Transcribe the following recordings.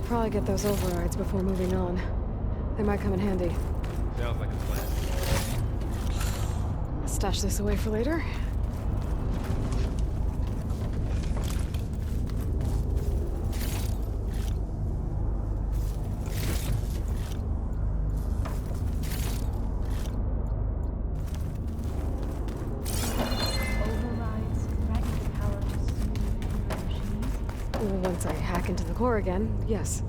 Probably get those overrides before moving on. They might come in handy. Sounds like a plan. Stash this away for later. Once I hack into the core again, yes.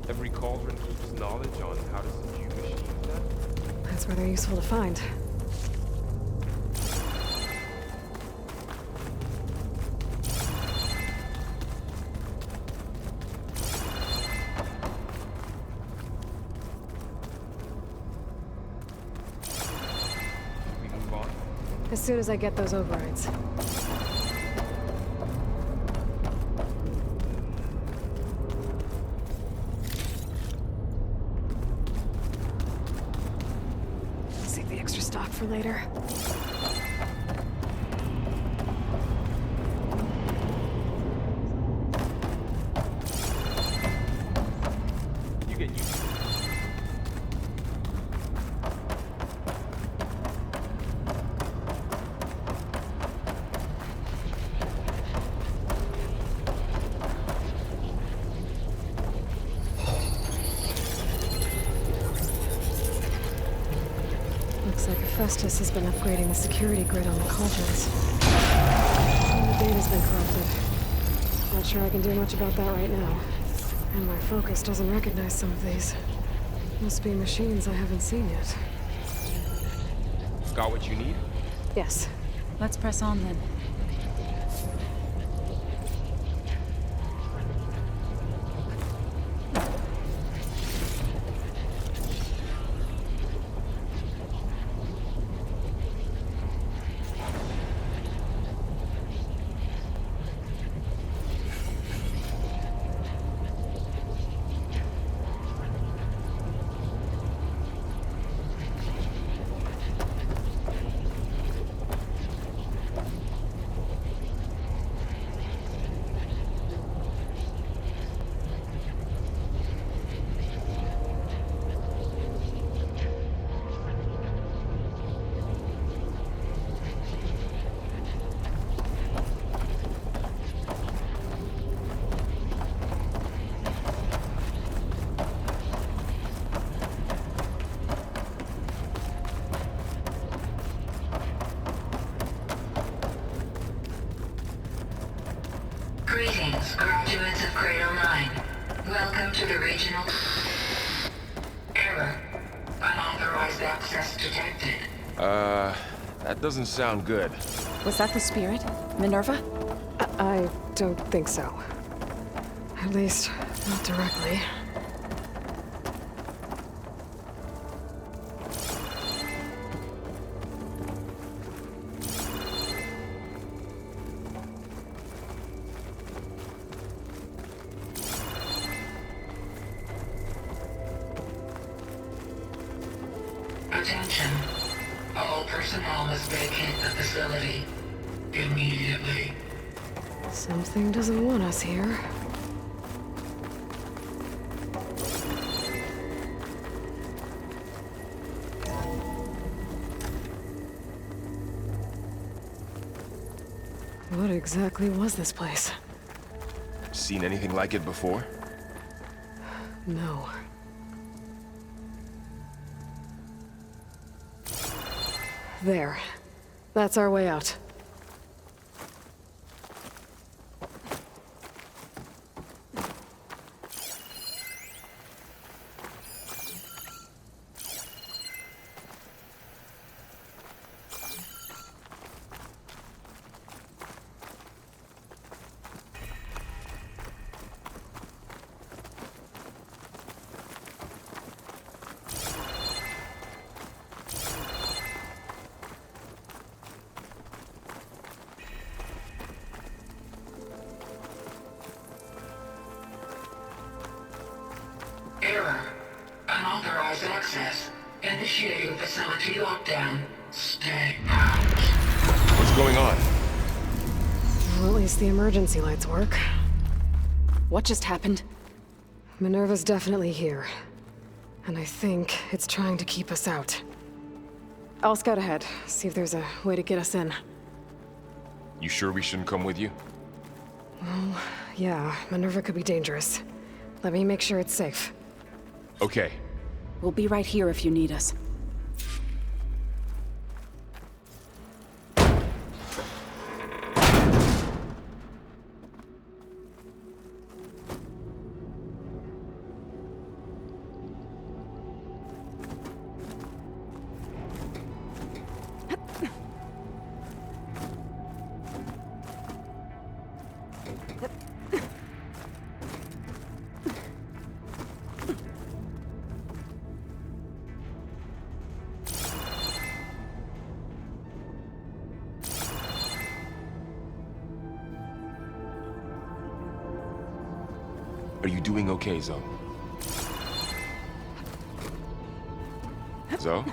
Every cauldron keeps knowledge on how to subdue machines then? That's where they're useful to find. We move on? As soon as I get those overrides. Save the extra stock for later. You get used to it. Looks like Hephaestus has been upgrading the security grid on the cauldrons. Some of the data's been corrupted. Not sure I can do much about that right now. And my focus doesn't recognize some of these. Must be machines I haven't seen yet. Got what you need? Yes. Let's press on then. Greetings, graduates of Cradle 9. Welcome to the regional... Error. Unauthorized access detected. That doesn't sound good. Was that the spirit? Minerva? I don't think so. At least, not directly. Attention. All personnel must vacate the facility. Immediately. Something doesn't want us here. What exactly was this place? Seen anything like it before? No. There. That's our way out. initiating facility lockdown. Stay out. What's going on? Well, at least the emergency lights work. What just happened? Minerva's definitely here. And I think it's trying to keep us out. I'll scout ahead, see if there's a way to get us in. You sure we shouldn't come with you? Yeah, Minerva could be dangerous. Let me make sure it's safe. Okay. We'll be right here if you need us. Are you doing okay, Zoe? Zoe?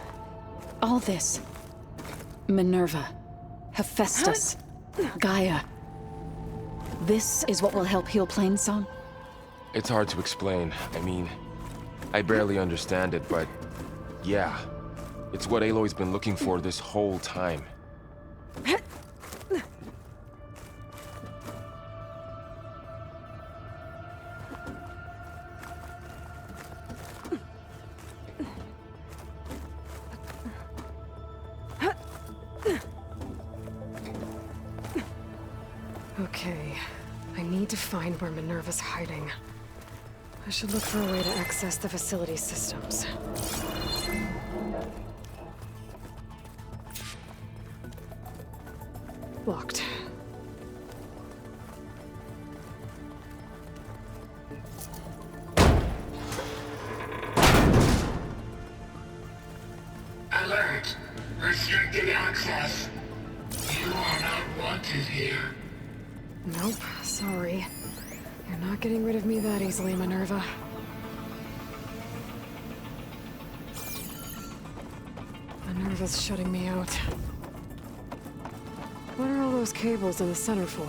All this. Minerva. Hephaestus. Gaia. This is what will help heal Plainsong? It's hard to explain. I mean, I barely understand it, but yeah. It's what Aloy's been looking for this whole time. Okay, I need to find where Minerva's hiding. I should look for a way to access the facility systems. Locked. Alert! Restricted access. You are not wanted here. Nope, sorry. You're not getting rid of me that easily, Minerva. Minerva's shutting me out. What are all those cables in the center for?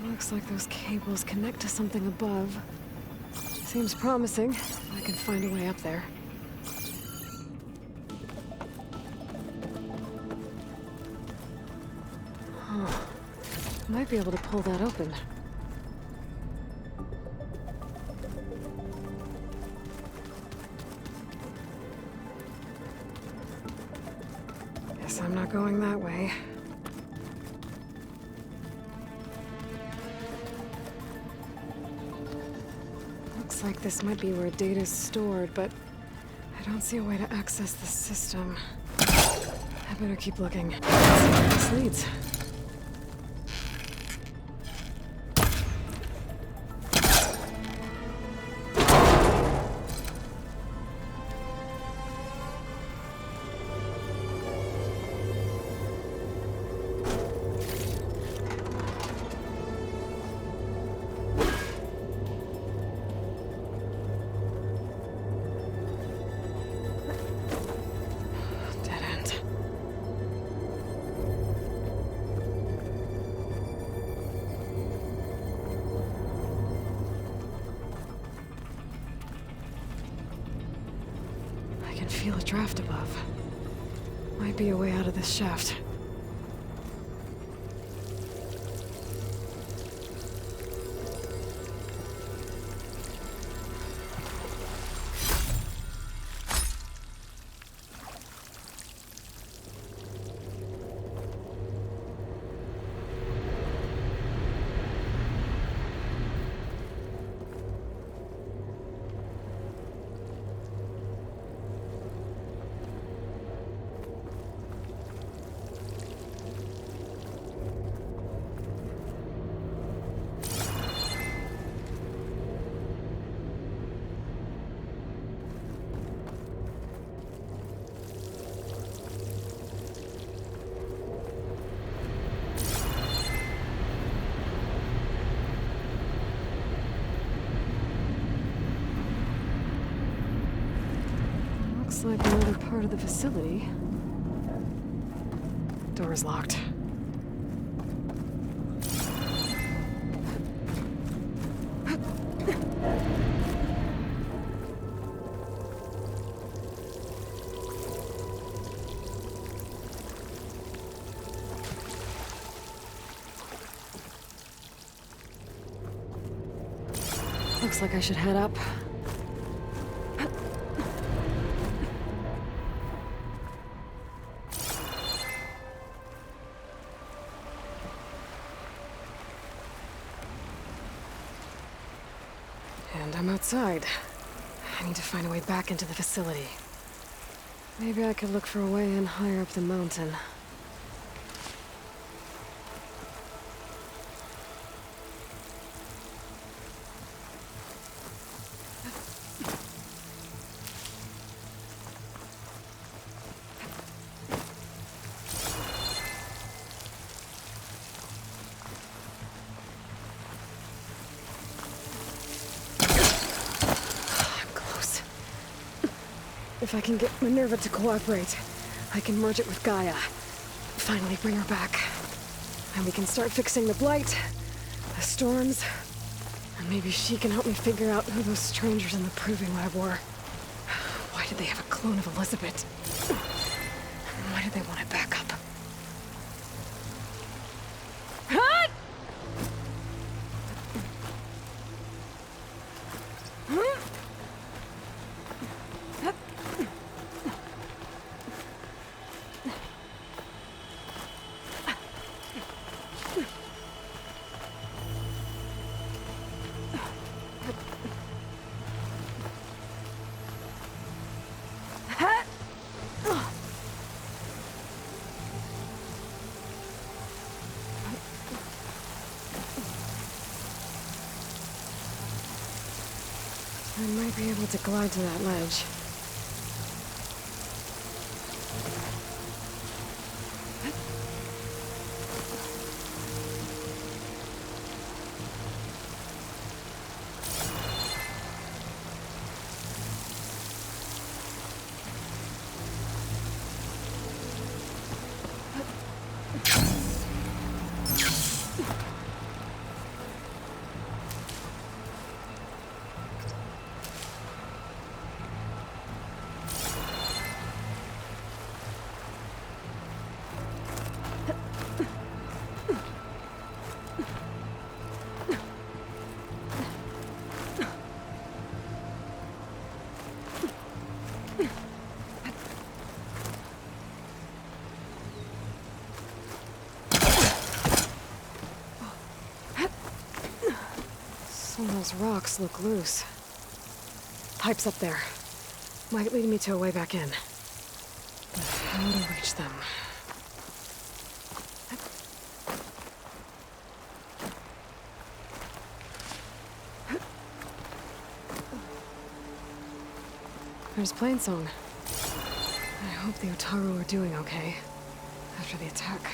Looks like those cables connect to something above. Seems promising. I can find a way up there. Might be able to pull that open. Guess I'm not going that way. Looks like this might be where data's stored, but I don't see a way to access the system. I better keep looking. Let's see where this leads. Dead end. I can feel a draft above. Might be a way out of this shaft. Looks like another part of the facility. Door is locked. Looks like I should head up. And I'm outside. I need to find a way back into the facility. Maybe I could look for a way in higher up the mountain. If I can get Minerva to cooperate, I can merge it with Gaia. Finally bring her back. And we can start fixing the blight, the storms, and maybe she can help me figure out who those strangers in the proving lab were. Why did they have a clone of Elizabeth? And why did they want it back up? I might be able to glide to that ledge. Some of those rocks look loose. Pipes up there. Might lead me to a way back in. But how to reach them? There's Plainsong. I hope the Otaru are doing okay after the attack.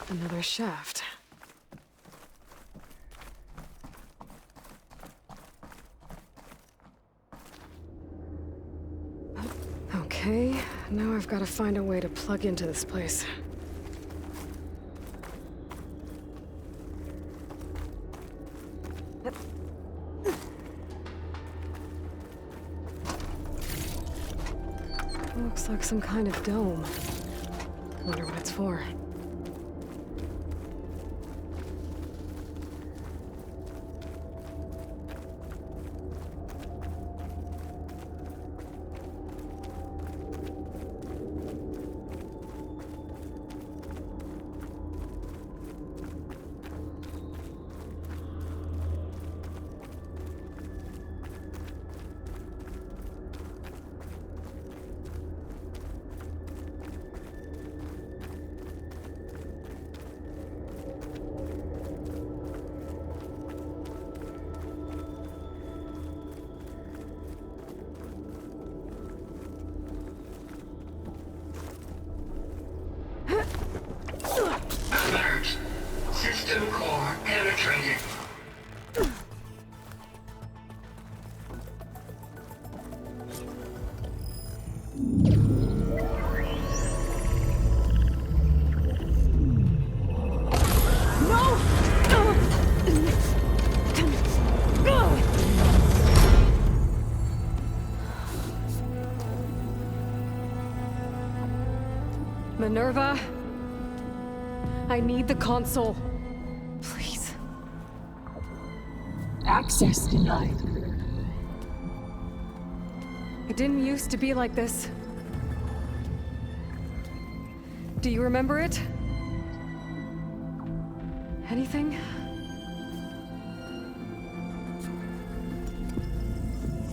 Another shaft. Okay, now I've got to find a way to plug into this place. Looks like some kind of dome. Wonder what it's for. Minerva? I need the console. Please. Access denied. It didn't used to be like this. Do you remember it? Anything?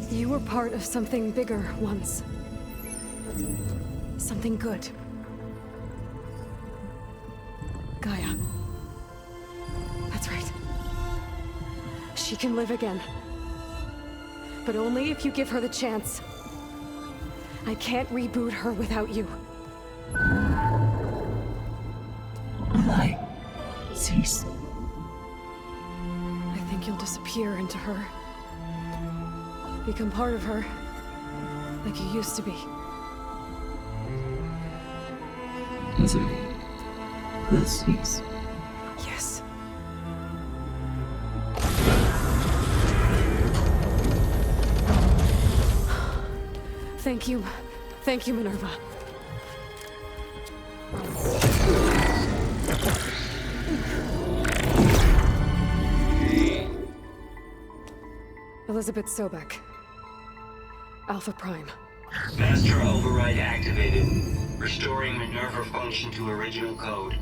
You were part of something bigger once. Something good. Gaia. That's right. She can live again. But only if you give her the chance. I can't reboot her without you. Aloy, cease. I think you'll disappear into her. Become part of her. Like you used to be. Misery will cease. Yes. Thank you. Thank you, Minerva. Elizabeth Sobek. Alpha Prime. Master override activated. Restoring Minerva function to original code.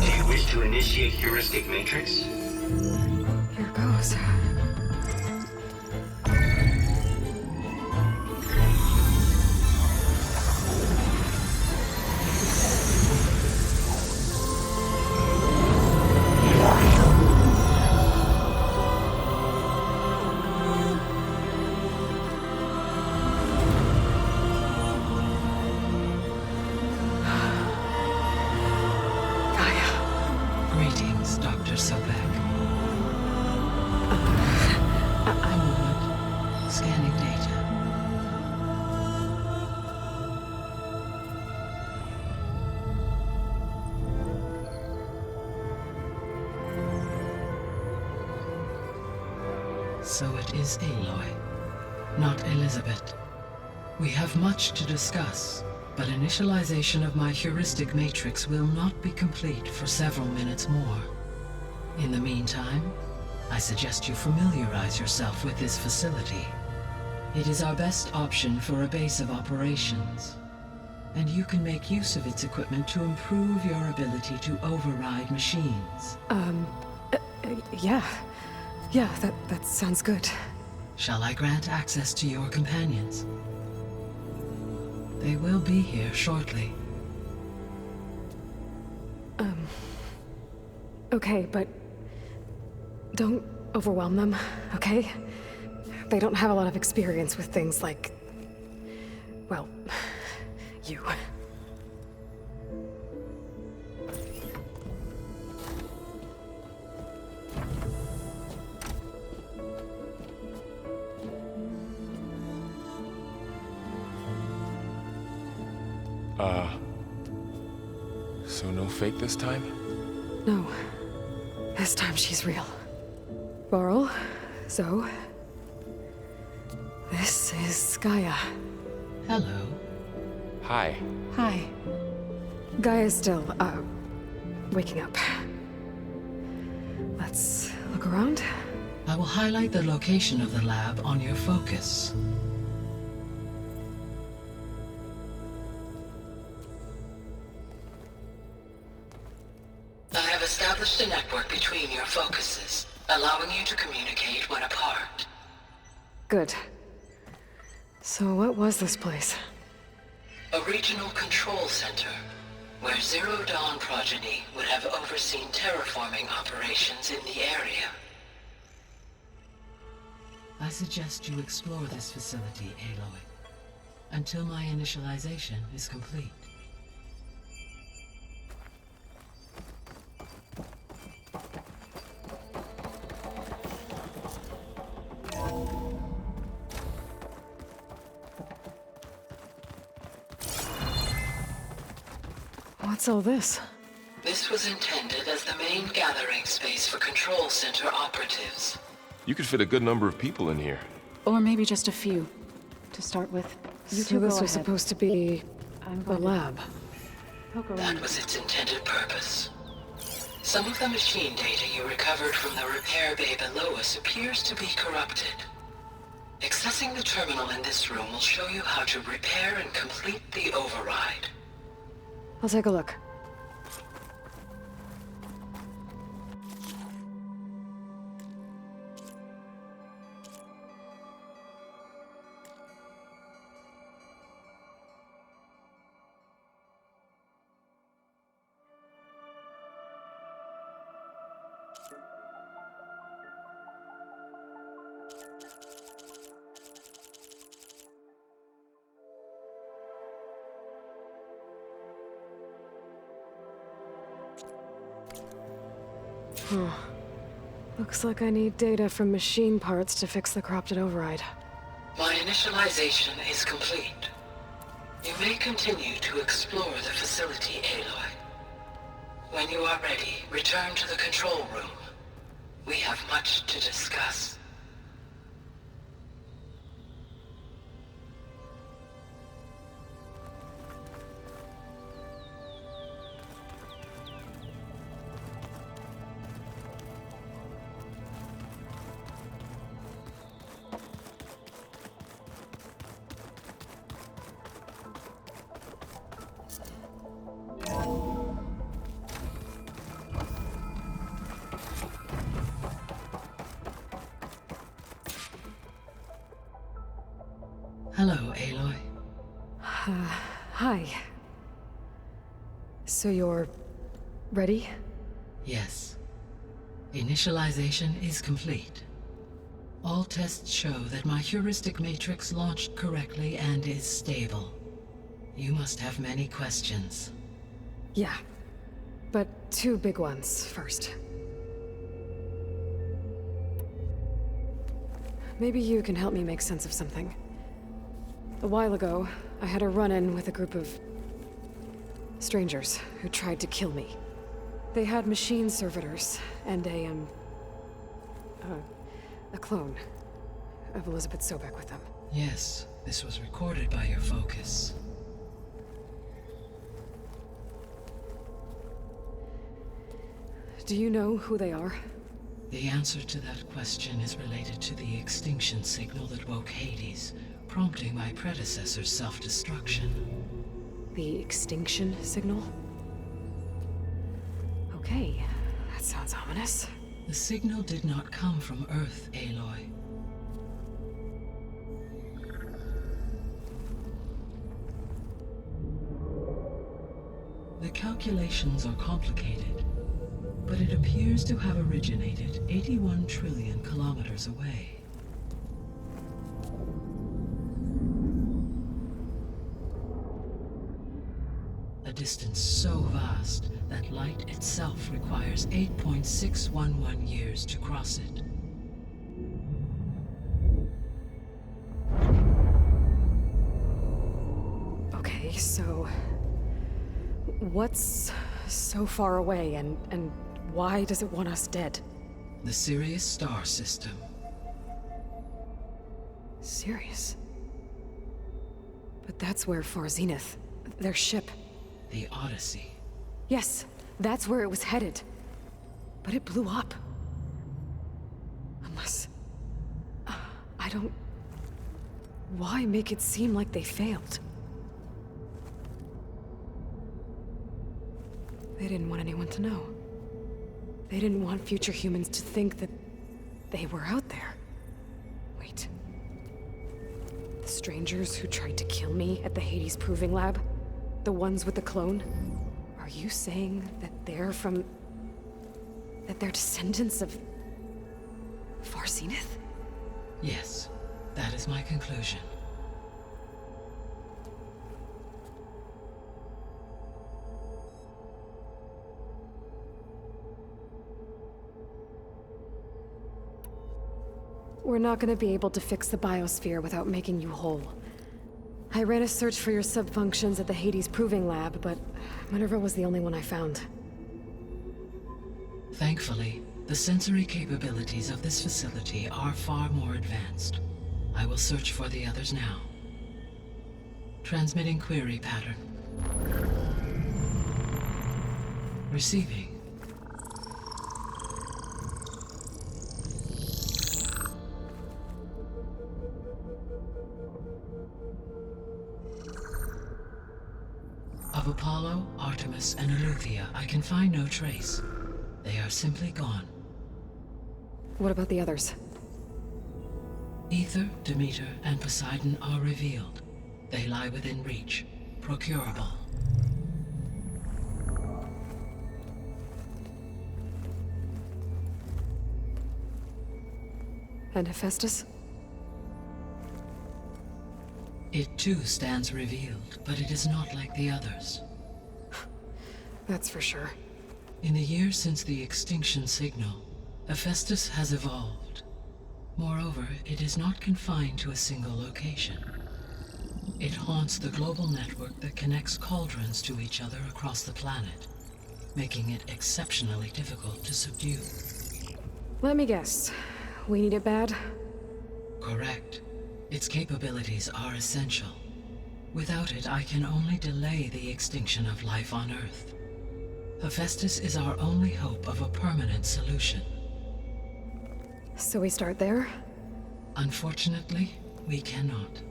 Do you wish to initiate heuristic matrix? Here goes. Greetings, Dr. Sobek. A moment. Scanning data. So it is Aloy, not Elizabeth. We have much to discuss, but initialization of my heuristic matrix will not be complete for several minutes more. In the meantime, I suggest you familiarize yourself with this facility. It is our best option for a base of operations, and you can make use of its equipment to improve your ability to override machines. Yeah. Yeah, that sounds good. Shall I grant access to your companions? They will be here shortly. Okay, but don't overwhelm them, okay? They don't have a lot of experience with things like, well, you. So no fake this time? No. This time she's real. Laurel, Zoe. This is Gaia. Hello. Hi. Hi. Gaia's still, waking up. Let's look around. I will highlight the location of the lab on your focus. I have established a network between your focuses, allowing you to communicate when apart. Good. So what was this place? A regional control center, where Zero Dawn progeny would have overseen terraforming operations in the area. I suggest you explore this facility, Aloy, until my initialization is complete. What's all this? This was intended as the main gathering space for control center operatives. You could fit a good number of people in here. Or maybe just a few, to start with. You So two go this was ahead. supposed to be I'm the going to lab. poke That around. was its intended purpose. Some of the machine data you recovered from the repair bay below us appears to be corrupted. Accessing the terminal in this room will show you how to repair and complete the override. I'll take a look. Huh. Looks like I need data from machine parts to fix the corrupted override. My initialization is complete. You may continue to explore the facility, Aloy. When you are ready, return to the control room. We have much to discuss. Hello, Aloy. Hi. So you're ready? Yes. Initialization is complete. All tests show that my heuristic matrix launched correctly and is stable. You must have many questions. Yeah. But two big ones first. Maybe you can help me make sense of something. A while ago, I had a run-in with a group of strangers who tried to kill me. They had machine servitors and a clone of Elizabeth Sobek with them. Yes, this was recorded by your focus. Do you know who they are? The answer to that question is related to the extinction signal that woke Hades, prompting my predecessor's self-destruction. The extinction signal? Okay, that sounds ominous. The signal did not come from Earth, Aloy. The calculations are complicated, but it appears to have originated 81 trillion kilometers away. A distance so vast that light itself requires 8.611 years to cross it. Okay, so what's so far away and why does it want us dead? The Sirius star system. Sirius? But that's where Far Zenith, their ship. The Odyssey. Yes, that's where it was headed. But it blew up. Unless... I don't... Why make it seem like they failed? They didn't want anyone to know. They didn't want future humans to think that they were out there. Wait. The strangers who tried to kill me at the Hades Proving Lab? The ones with the clone? Are you saying that they're from... that they're descendants of... Far Zenith? Yes, that is my conclusion. We're not gonna be able to fix the biosphere without making you whole. I ran a search for your subfunctions at the Hades Proving Lab, but Minerva was the only one I found. Thankfully, The sensory capabilities of this facility are far more advanced. I will search for the others now. Transmitting query pattern. Receiving. Of Apollo, Artemis, and Eleuthia, I can find no trace. They are simply gone. What about the others? Ether, Demeter, and Poseidon are revealed. They lie within reach, procurable. And Hephaestus? It too stands revealed, but it is not like the others. That's for sure. In the years since the extinction signal, Hephaestus has evolved. Moreover, it is not confined to a single location. It haunts the global network that connects cauldrons to each other across the planet, making it exceptionally difficult to subdue. Let me guess. We need it bad? Correct. Its capabilities are essential. Without it, I can only delay the extinction of life on Earth. Hephaestus is our only hope of a permanent solution. So we start there? Unfortunately, we cannot.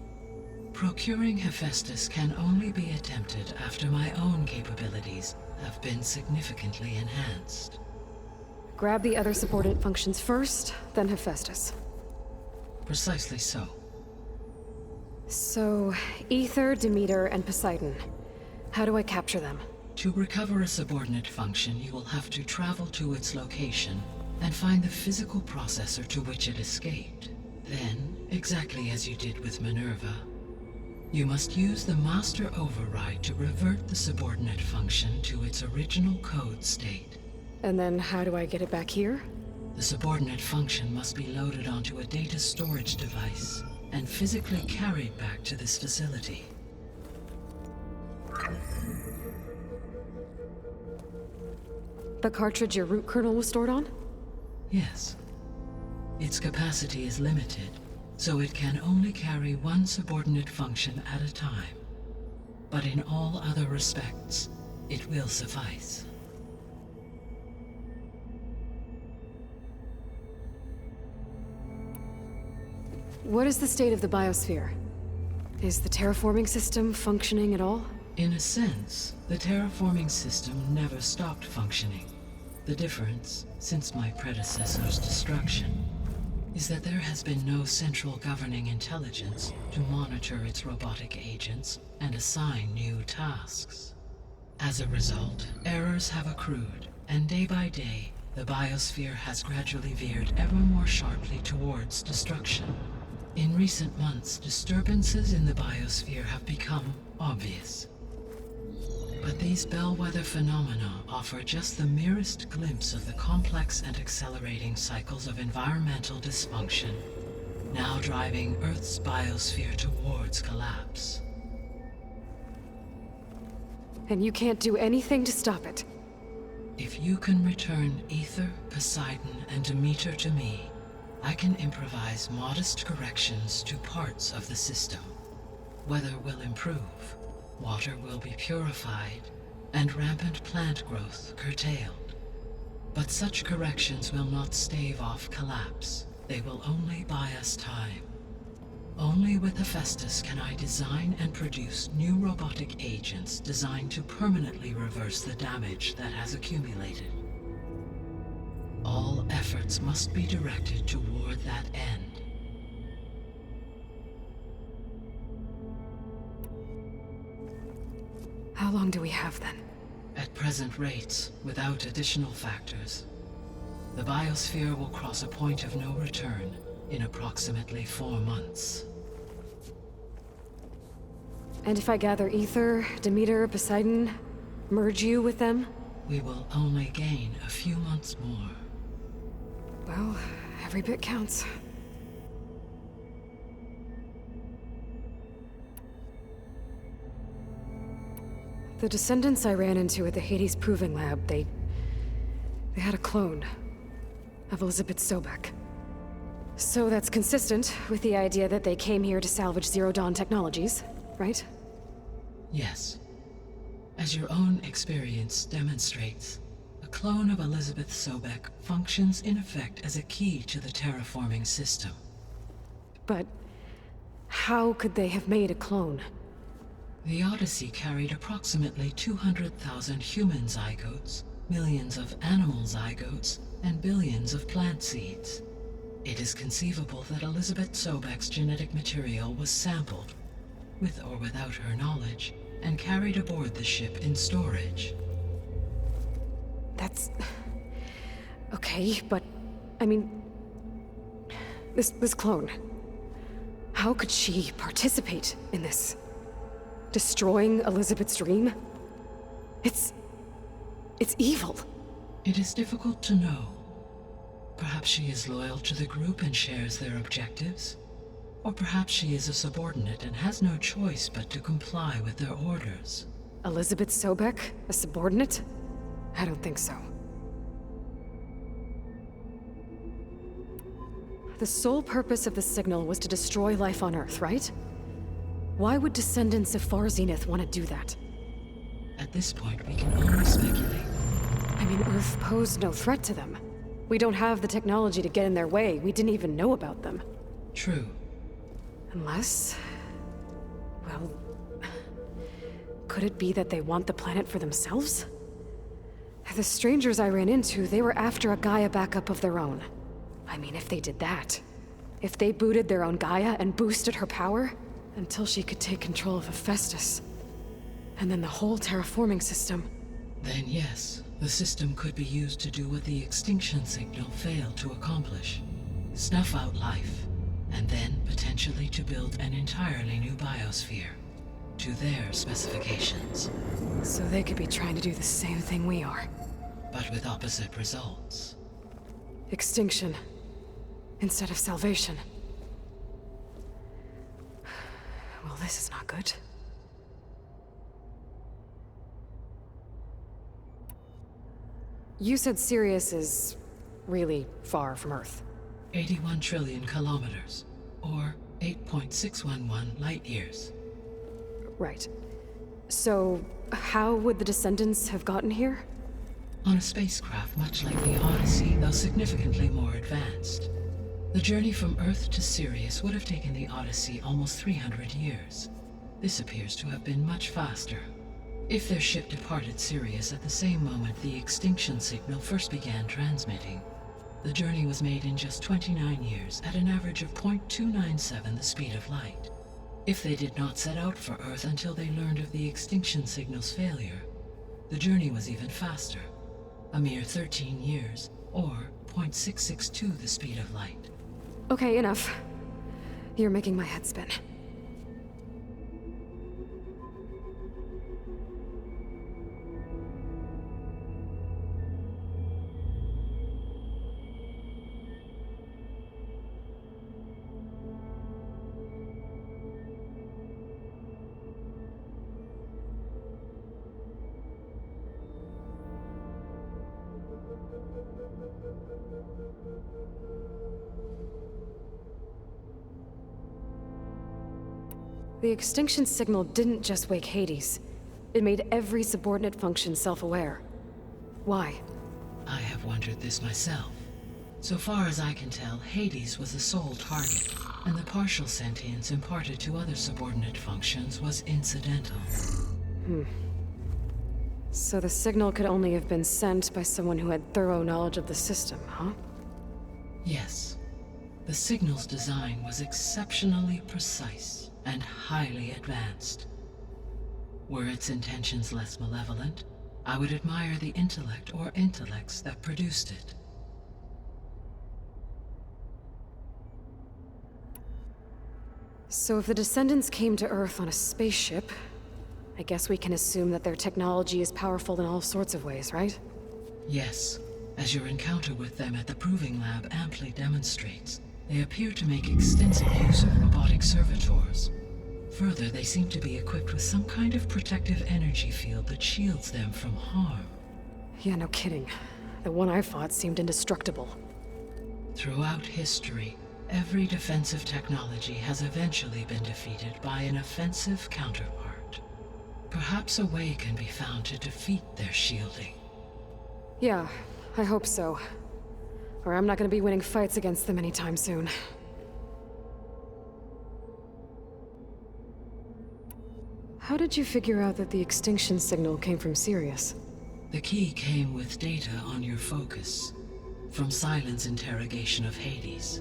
Procuring Hephaestus can only be attempted after my own capabilities have been significantly enhanced. Grab the other subordinate functions first, then Hephaestus. Precisely so. So, Ether, Demeter, and Poseidon. How do I capture them? To recover a subordinate function, you will have to travel to its location and find the physical processor to which it escaped. Then, exactly as you did with Minerva, you must use the master override to revert the subordinate function to its original code state. And then how do I get it back here? The subordinate function must be loaded onto a data storage device and physically carried back to this facility. The cartridge your root kernel was stored on? Yes. Its capacity is limited, so it can only carry one subordinate function at a time. But in all other respects, it will suffice. What is the state of the biosphere? Is the terraforming system functioning at all? In a sense, the terraforming system never stopped functioning. The difference, since my predecessor's destruction, is that there has been no central governing intelligence to monitor its robotic agents and assign new tasks. As a result, errors have accrued, and day by day, the biosphere has gradually veered ever more sharply towards destruction. In recent months, disturbances in the biosphere have become obvious. But these bellwether phenomena offer just the merest glimpse of the complex and accelerating cycles of environmental dysfunction, now driving Earth's biosphere towards collapse. And you can't do anything to stop it? If you can return Ether, Poseidon, and Demeter to me, I can improvise modest corrections to parts of the system. Weather will improve, water will be purified, and rampant plant growth curtailed. But such corrections will not stave off collapse. They will only buy us time. Only with Hephaestus can I design and produce new robotic agents designed to permanently reverse the damage that has accumulated. All efforts must be directed toward that end. How long do we have then? At present rates, without additional factors, the biosphere will cross a point of no return in approximately 4 months. And if I gather Ether, Demeter, Poseidon, merge you with them? We will only gain a few months more. Well, every bit counts. The descendants I ran into at the Hades Proving Lab, they had a clone. of Elizabeth Sobek. So that's consistent with the idea that they came here to salvage Zero Dawn technologies, right? Yes. As your own experience demonstrates, a clone of Elizabeth Sobek functions in effect as a key to the terraforming system. But how could they have made a clone? The Odyssey carried approximately 200,000 human zygotes, millions of animal zygotes, and billions of plant seeds. It is conceivable that Elizabeth Sobek's genetic material was sampled, with or without her knowledge, and carried aboard the ship in storage. That's... okay, but... I mean... This clone... How could she participate in this? Destroying Elizabeth's dream? It's evil. It is difficult to know. Perhaps she is loyal to the group and shares their objectives. Or perhaps she is a subordinate and has no choice but to comply with their orders. Elizabeth Sobek? A subordinate? I don't think so. The sole purpose of the signal was to destroy life on Earth, right? Why would descendants of Far Zenith want to do that? At this point, we can only speculate. I mean, Earth posed no threat to them. We don't have the technology to get in their way. We didn't even know about them. True. Unless... well... could it be that they want the planet for themselves? The strangers I ran into, they were after a Gaia backup of their own. I mean, if they did that... if they booted their own Gaia and boosted her power... until she could take control of Hephaestus. And then the whole terraforming system... Then yes, the system could be used to do what the extinction signal failed to accomplish. Snuff out life, and then potentially to build an entirely new biosphere. To their specifications. So they could be trying to do the same thing we are. But with opposite results. Extinction. Instead of salvation. Well, this is not good. You said Sirius is really far from Earth. 81 trillion kilometers, or 8.611 light years. Right. So, how would the descendants have gotten here? On a spacecraft much like the Odyssey, though significantly more advanced. The journey from Earth to Sirius would have taken the Odyssey almost 300 years. This appears to have been much faster. If their ship departed Sirius at the same moment the extinction signal first began transmitting, the journey was made in just 29 years at an average of 0.297 the speed of light. If they did not set out for Earth until they learned of the extinction signal's failure, the journey was even faster, a mere 13 years, or 0.662 the speed of light. Okay, enough. You're making my head spin. The extinction signal didn't just wake Hades. It made every subordinate function self-aware. Why? I have wondered this myself. So far as I can tell, Hades was the sole target, and the partial sentience imparted to other subordinate functions was incidental. So the signal could only have been sent by someone who had thorough knowledge of the system, huh? Yes. The signal's design was exceptionally precise and highly advanced. Were its intentions less malevolent, I would admire the intellect or intellects that produced it. So if the descendants came to Earth on a spaceship, I guess we can assume that their technology is powerful in all sorts of ways, right? Yes, as your encounter with them at the Proving Lab amply demonstrates, they appear to make extensive use of robotic servitors. Further, they seem to be equipped with some kind of protective energy field that shields them from harm. Yeah, no kidding. The one I fought seemed indestructible. Throughout history, every defensive technology has eventually been defeated by an offensive counterpart. Perhaps a way can be found to defeat their shielding. Yeah, I hope so. Or I'm not gonna be winning fights against them anytime soon. How did you figure out that the extinction signal came from Sirius? The key came with data on your focus, from Silent's interrogation of Hades.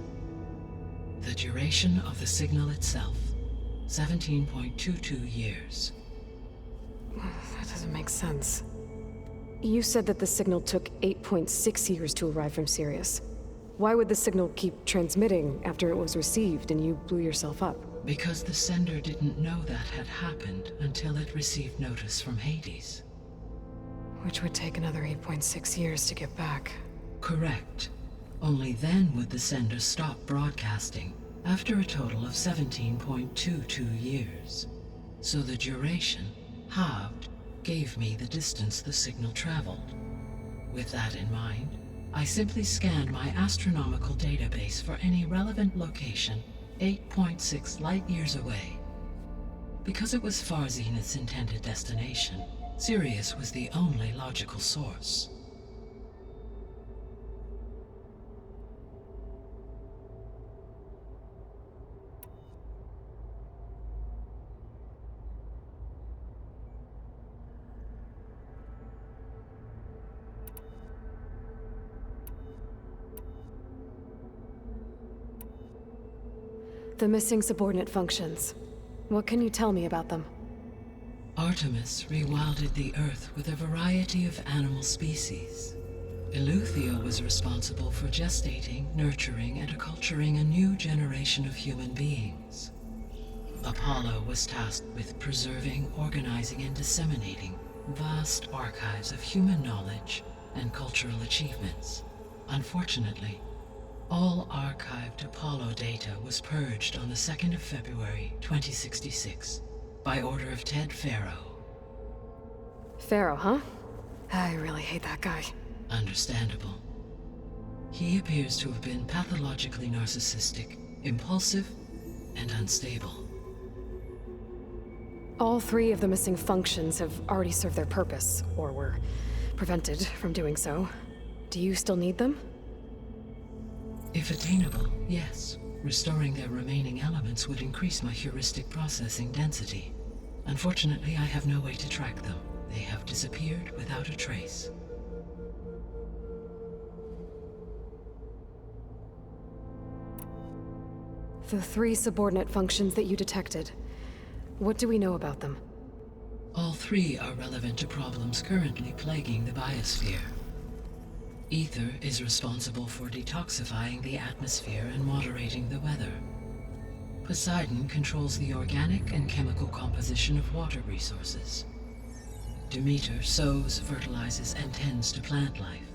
The duration of the signal itself, 17.22 years. That doesn't make sense. You said that the signal took 8.6 years to arrive from Sirius. Why would the signal keep transmitting after it was received and you blew yourself up? Because the sender didn't know that had happened until it received notice from Hades. Which would take another 8.6 years to get back. Correct. Only then would the sender stop broadcasting, after a total of 17.22 years. So the duration, halved, gave me the distance the signal traveled. With that in mind, I simply scanned my astronomical database for any relevant location 8.6 light-years away. Because it was far Zenith's intended destination, Sirius was the only logical source. The missing subordinate functions. What can you tell me about them? Artemis rewilded the Earth with a variety of animal species. Eleuthia was responsible for gestating, nurturing, and acculturating a new generation of human beings. Apollo was tasked with preserving, organizing, and disseminating vast archives of human knowledge and cultural achievements. Unfortunately, all archived Apollo data was purged on the 2nd of February, 2066, by order of Ted Farrow. Pharaoh, huh? I really hate that guy. Understandable. He appears to have been pathologically narcissistic, impulsive, and unstable. All 3 of the missing functions have already served their purpose, or were prevented from doing so. Do you still need them? If attainable, yes. Restoring their remaining elements would increase my heuristic processing density. Unfortunately, I have no way to track them. They have disappeared without a trace. The 3 subordinate functions that you detected. What do we know about them? All 3 are relevant to problems currently plaguing the biosphere. Ether is responsible for detoxifying the atmosphere and moderating the weather. Poseidon controls the organic and chemical composition of water resources. Demeter sows, fertilizes, and tends to plant life.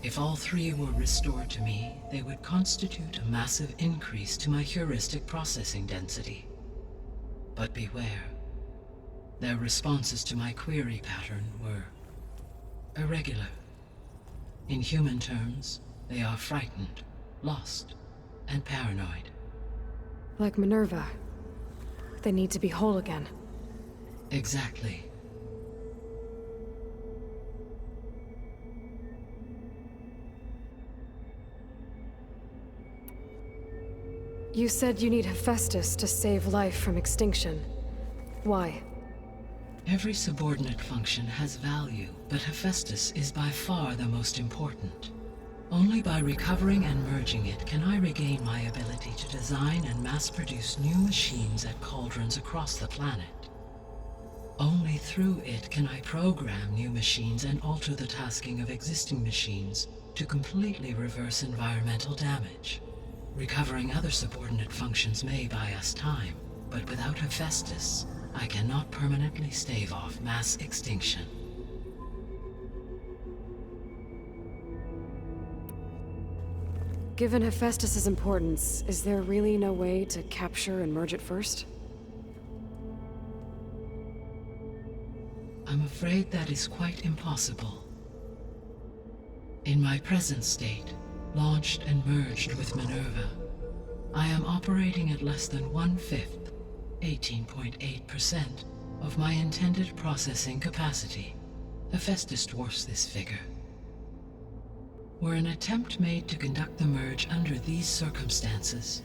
If all 3 were restored to me, they would constitute a massive increase to my heuristic processing density. But beware. Their responses to my query pattern were irregular. In human terms, they are frightened, lost, and paranoid. Like Minerva. They need to be whole again. Exactly. You said you need Hephaestus to save life from extinction. Why? Every subordinate function has value, but Hephaestus is by far the most important. Only by recovering and merging it can I regain my ability to design and mass-produce new machines at cauldrons across the planet. Only through it can I program new machines and alter the tasking of existing machines to completely reverse environmental damage. Recovering other subordinate functions may buy us time, but without Hephaestus, I cannot permanently stave off mass extinction. Given Hephaestus's importance, is there really no way to capture and merge it first? I'm afraid that is quite impossible. In my present state, launched and merged with Minerva. I am operating at less than 1/5, 18.8%, of my intended processing capacity. Hephaestus dwarfs this figure. Were an attempt made to conduct the merge under these circumstances,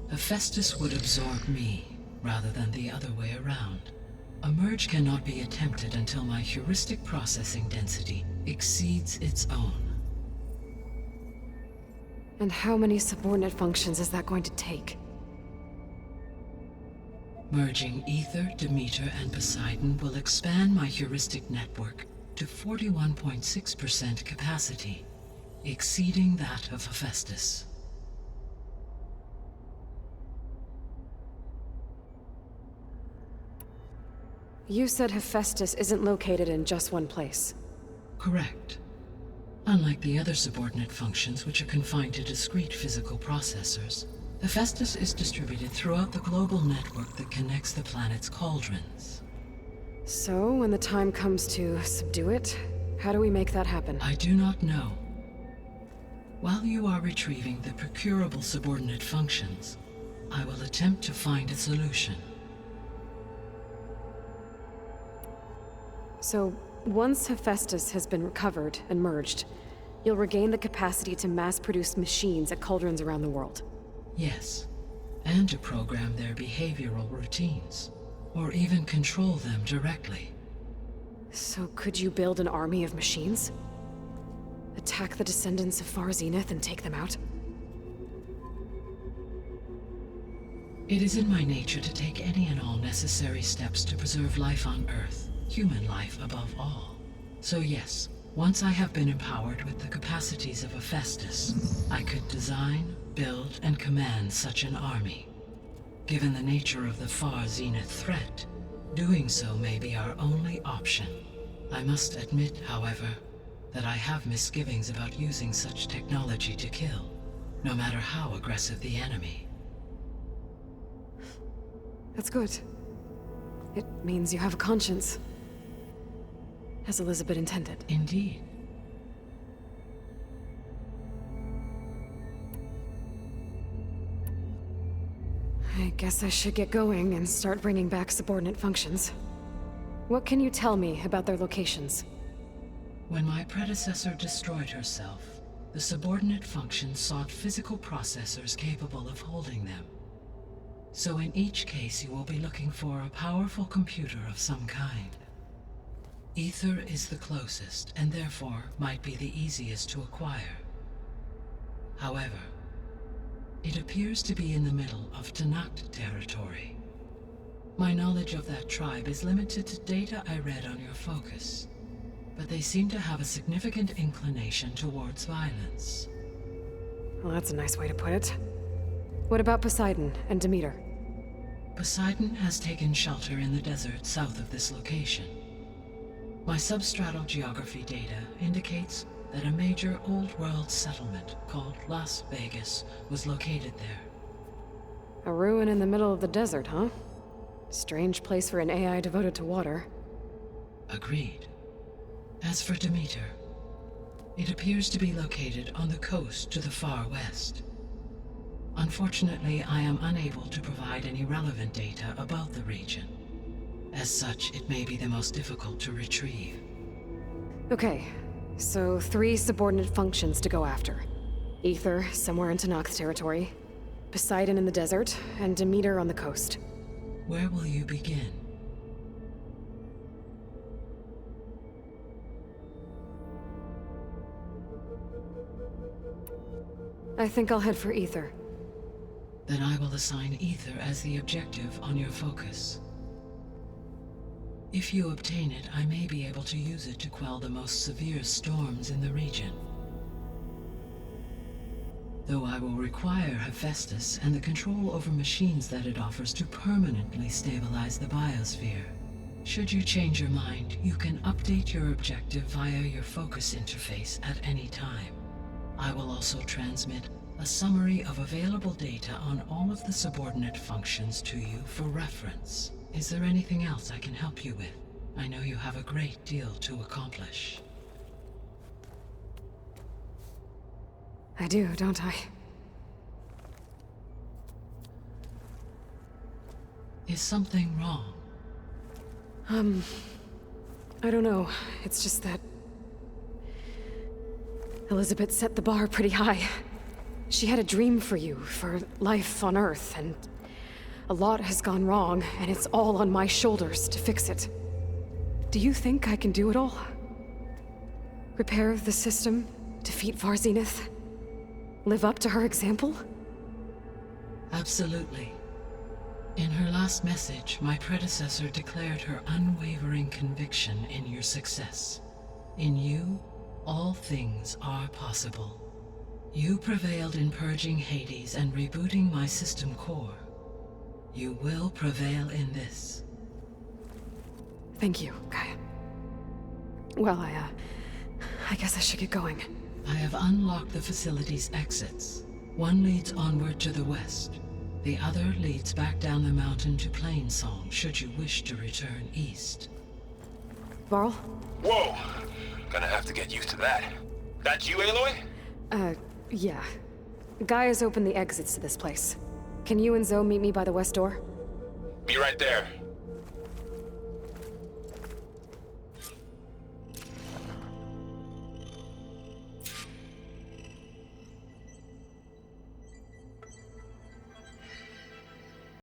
Hephaestus would absorb me, rather than the other way around. A merge cannot be attempted until my heuristic processing density exceeds its own. And how many subordinate functions is that going to take? Merging Ether, Demeter, and Poseidon will expand my heuristic network to 41.6% capacity, exceeding that of Hephaestus. You said Hephaestus isn't located in just one place. Correct. Unlike the other subordinate functions, which are confined to discrete physical processors, Hephaestus is distributed throughout the global network that connects the planet's cauldrons. So, when the time comes to subdue it, how do we make that happen? I do not know. While you are retrieving the procurable subordinate functions, I will attempt to find a solution. So, once Hephaestus has been recovered and merged, you'll regain the capacity to mass-produce machines at cauldrons around the world. Yes, and to program their behavioral routines, or even control them directly. So could you build an army of machines? Attack the descendants of Far Zenith and take them out? It is in my nature to take any and all necessary steps to preserve life on Earth, human life above all. So yes, once I have been empowered with the capacities of Hephaestus, I could design, build, and command such an army. Given the nature of the Far Zenith threat, doing so may be our only option. I must admit, however, that I have misgivings about using such technology to kill, no matter how aggressive the enemy. That's good. It means you have a conscience. As Elizabeth intended. Indeed. I guess I should get going and start bringing back subordinate functions. What can you tell me about their locations? When my predecessor destroyed herself, the subordinate functions sought physical processors capable of holding them. So in each case you will be looking for a powerful computer of some kind. Ether is the closest, and therefore might be the easiest to acquire. However, it appears to be in the middle of Tanakh territory. My knowledge of that tribe is limited to data I read on your focus, but they seem to have a significant inclination towards violence. Well, that's a nice way to put it. What about Poseidon and Demeter? Poseidon has taken shelter in the desert south of this location. My substratal geography data indicates that a major old-world settlement called Las Vegas was located there. A ruin in the middle of the desert, huh? Strange place for an AI devoted to water. Agreed. As for Demeter, it appears to be located on the coast to the far west. Unfortunately, I am unable to provide any relevant data about the region. As such, it may be the most difficult to retrieve. Okay, so 3 subordinate functions to go after. Ether, somewhere in Tanakh territory. Poseidon in the desert, and Demeter on the coast. Where will you begin? I think I'll head for Ether. Then I will assign Ether as the objective on your focus. If you obtain it, I may be able to use it to quell the most severe storms in the region. Though I will require Hephaestus and the control over machines that it offers to permanently stabilize the biosphere. Should you change your mind, you can update your objective via your focus interface at any time. I will also transmit a summary of available data on all of the subordinate functions to you for reference. Is there anything else I can help you with? I know you have a great deal to accomplish. I do, don't I? Is something wrong? I don't know. It's just that... Elizabeth set the bar pretty high. She had a dream for you, for life on Earth, and... a lot has gone wrong, and it's all on my shoulders to fix it. Do you think I can do it all? Repair the system, defeat Varzenith, live up to her example? Absolutely. In her last message, my predecessor declared her unwavering conviction in your success. In you, all things are possible. You prevailed in purging Hades and rebooting my system core. You will prevail in this. Thank you, Gaia. Well, I guess I should get going. I have unlocked the facility's exits. One leads onward to the west. The other leads back down the mountain to Plainsong, should you wish to return east. Varl? Whoa! Gonna have to get used to that. That's you, Aloy? Yeah. Gaia's opened the exits to this place. Can you and Zoe meet me by the west door? Be right there.